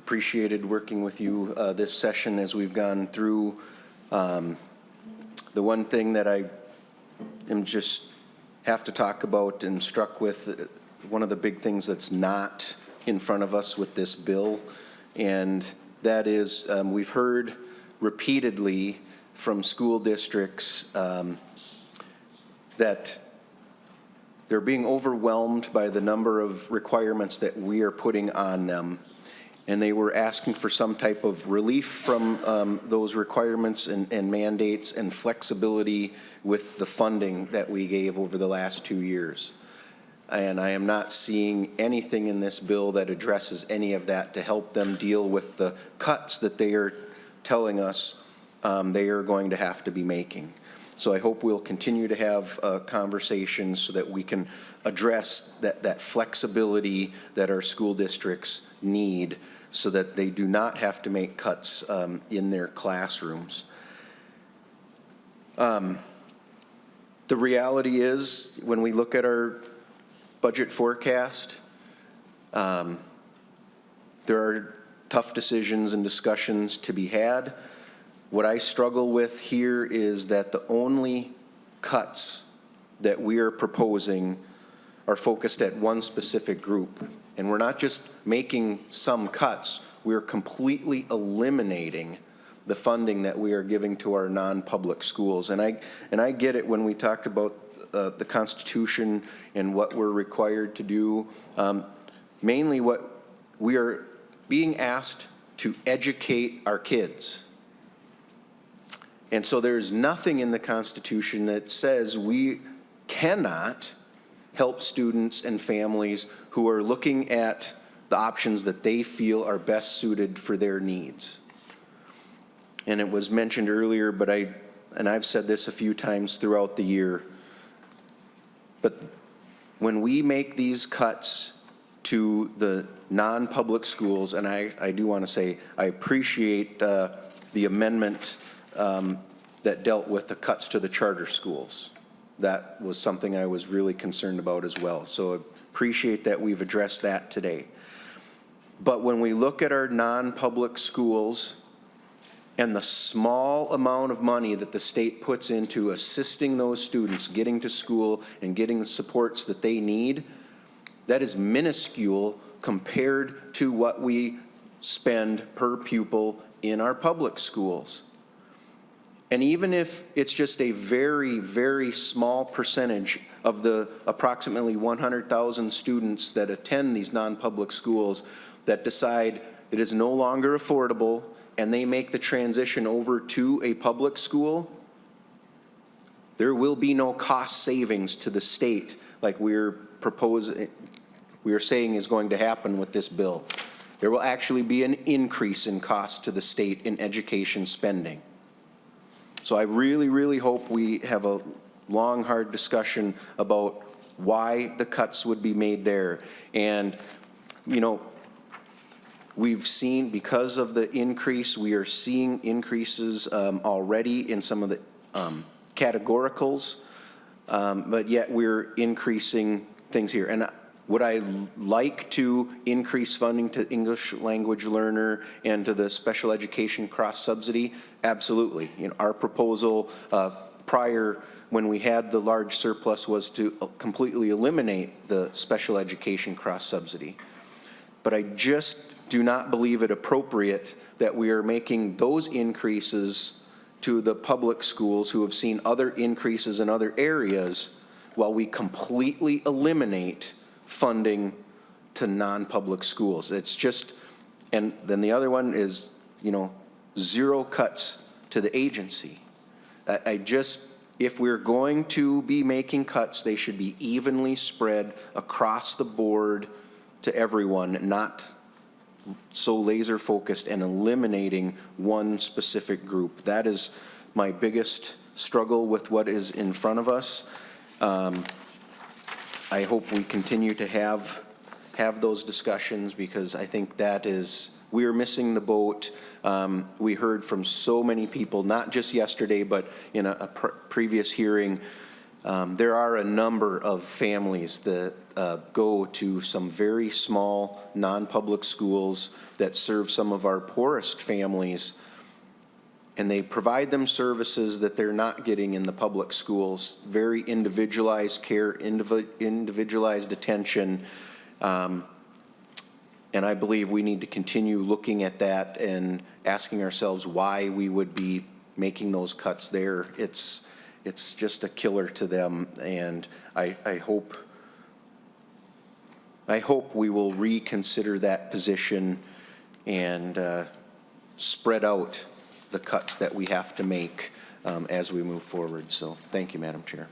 appreciated working with you this session as we've gone through. The one thing that I am just have to talk about and struck with, one of the big things that's not in front of us with this bill, and that is we've heard repeatedly from school districts that they're being overwhelmed by the number of requirements that we are putting on them. And they were asking for some type of relief from those requirements and mandates and flexibility with the funding that we gave over the last 2 years. And I am not seeing anything in this bill that addresses any of that to help them deal with the cuts that they are telling us they are going to have to be making. So I hope we'll continue to have conversations so that we can address that flexibility that our school districts need so that they do not have to make cuts in their classrooms. The reality is, when we look at our budget forecast, there are tough decisions and discussions to be had. What I struggle with here is that the only cuts that we are proposing are focused at one specific group. And we're not just making some cuts, we're completely eliminating the funding that we are giving to our non-public schools. And I get it when we talked about the Constitution and what we're required to do. Mainly what we are being asked to educate our kids. And so there's nothing in the Constitution that says we cannot help students and families who are looking at the options that they feel are best suited for their needs. And it was mentioned earlier, but I've said this a few times throughout the year, but when we make these cuts to the non-public schools, and I do want to say I appreciate the amendment that dealt with the cuts to the charter schools. That was something I was really concerned about as well. So I appreciate that we've addressed that today. But when we look at our non-public schools and the small amount of money that the state puts into assisting those students getting to school and getting the supports that they need, that is minuscule compared to what we spend per pupil in our public schools. And even if it's just a very, very small percentage of the approximately 100,000 students that attend these non-public schools that decide it is no longer affordable and they make the transition over to a public school, there will be no cost savings to the state like we are saying is going to happen with this bill. There will actually be an increase in cost to the state in education spending. So I really, really hope we have a long, hard discussion about why the cuts would be made there. And, you know, we've seen, because of the increase, we are seeing increases already in some of the categoricals, but yet we're increasing things here. And would I like to increase funding to English language learner and to the special education cross subsidy? Absolutely. You know, our proposal prior, when we had the large surplus, was to completely eliminate the special education cross subsidy. But I just do not believe it appropriate that we are making those increases to the public schools who have seen other increases in other areas while we completely eliminate funding to non-public schools. It's just, and then the other one is, you know, zero cuts to the agency. If we're going to be making cuts, they should be evenly spread across the board to everyone, not so laser focused and eliminating one specific group. That is my biggest struggle with what is in front of us. I hope we continue to have those discussions, because I think that is, we are missing the boat. We heard from so many people, not just yesterday, but in a previous hearing, There are a number of families that go to some very small, non-public schools that serve some of our poorest families, and they provide them services that they're not getting in the public schools, very individualized care, individualized attention. And I believe we need to continue looking at that and asking ourselves why we would be making those cuts there. It's just a killer to them, and I hope we will reconsider that position and spread out the cuts that we have to make as we move forward. So thank you, Madam Chair.